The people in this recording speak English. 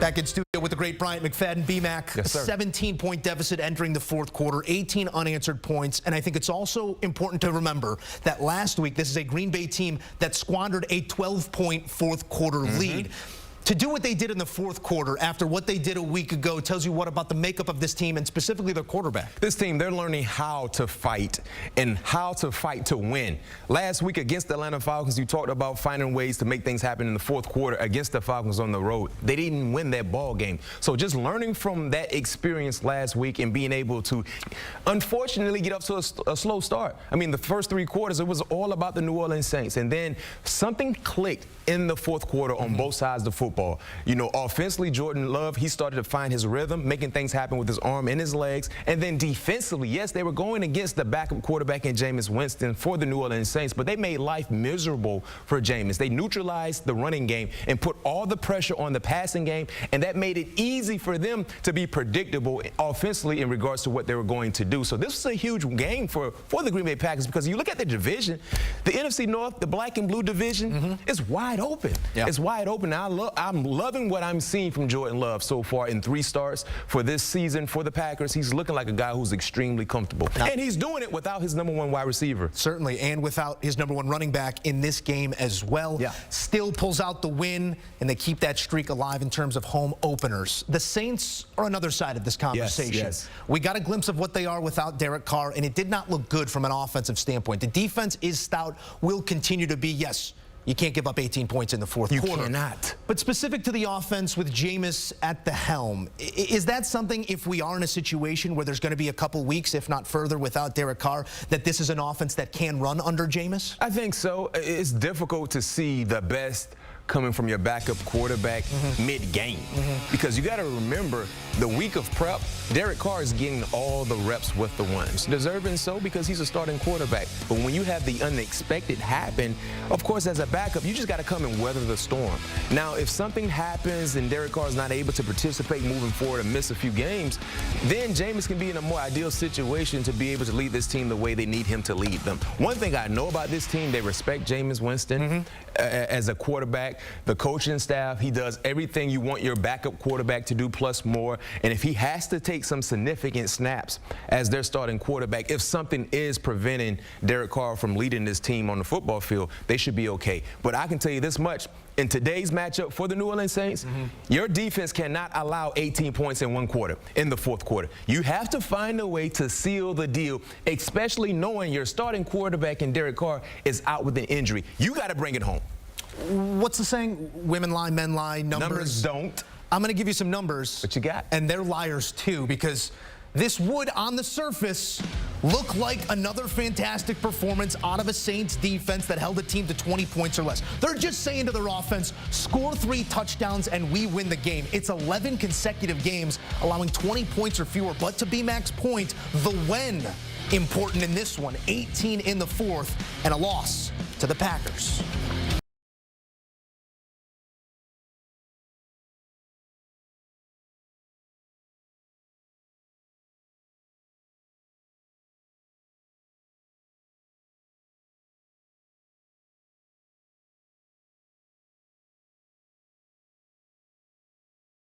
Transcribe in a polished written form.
Back in studio with the great Bryant McFadden. B-Mac, yes, a 17-point deficit entering the fourth quarter, 18 unanswered points. And I think it's also important to remember that last week, this is a Green Bay team that squandered a 12-point fourth quarter lead. To do what they did in the fourth quarter after what they did a week ago tells you what about the makeup of this team and specifically their quarterback. This team, they're learning how to fight and how to fight to win. Last week against the Atlanta Falcons, you talked about finding ways to make things happen in the fourth quarter against the Falcons on the road. They didn't win that ball game. So just learning from that experience last week and being able to, unfortunately, get up to a slow start. I mean, the first three quarters, it was all about the New Orleans Saints. And then something clicked in the fourth quarter on both sides of the football. You know, offensively, Jordan Love, he started to find his rhythm, making things happen with his arm and his legs. And then defensively, yes, they were going against the backup quarterback in Jameis Winston for the New Orleans Saints, but they made life miserable for Jameis. They neutralized the running game and put all the pressure on the passing game, and that made it easy for them to be predictable offensively in regards to what they were going to do. So this was a huge game for the Green Bay Packers because you look at the division, the NFC North, the black and blue division is wide open. It's wide open. Now, I'm loving what I'm seeing from Jordan Love so far in 3 starts for this season for the Packers. He's looking like a guy who's extremely comfortable. And he's doing it without his #1 wide receiver. Certainly, and without his #1 running back in this game as well. Still pulls out the win, and they keep that streak alive in terms of home openers. The Saints are another side of this conversation. We got a glimpse of what they are without Derek Carr, and it did not look good from an offensive standpoint. The defense is stout, will continue to be, yes. You can't give up 18 points in the fourth quarter. You cannot. But specific to the offense with Jameis at the helm, is that something, if we are in a situation where there's going to be a couple weeks, if not further, without Derek Carr, that this is an offense that can run under Jameis? I think so. It's difficult to see the best coming from your backup quarterback mid-game. Because you got to remember, the week of prep, Derek Carr is getting all the reps with the ones. Deserving so because he's a starting quarterback. But when you have the unexpected happen, of course, as a backup, you just got to come and weather the storm. Now, if something happens and Derek Carr is not able to participate moving forward and miss a few games, then Jameis can be in a more ideal situation to be able to lead this team the way they need him to lead them. One thing I know about this team, they respect Jameis Winston as a quarterback. The coaching staff, he does everything you want your backup quarterback to do plus more. And if he has to take some significant snaps as their starting quarterback, if something is preventing Derek Carr from leading this team on the football field, they should be okay. But I can tell you this much. In today's matchup for the New Orleans Saints, your defense cannot allow 18 points in 1 quarter, in the fourth quarter. You have to find a way to seal the deal, especially knowing your starting quarterback in Derek Carr is out with an injury. You got to bring it home. What's the saying? Women lie, men lie, Numbers don't. I'm going to give you some numbers. What you got? And they're liars, too, because this would, on the surface, look like another fantastic performance out of a Saints defense that held a team to 20 points or less. They're just saying to their offense, score 3 touchdowns and we win the game. It's 11 consecutive games allowing 20 points or fewer. But to B-Mac's point, the when important in this one, 18 in the fourth and a loss to the Packers.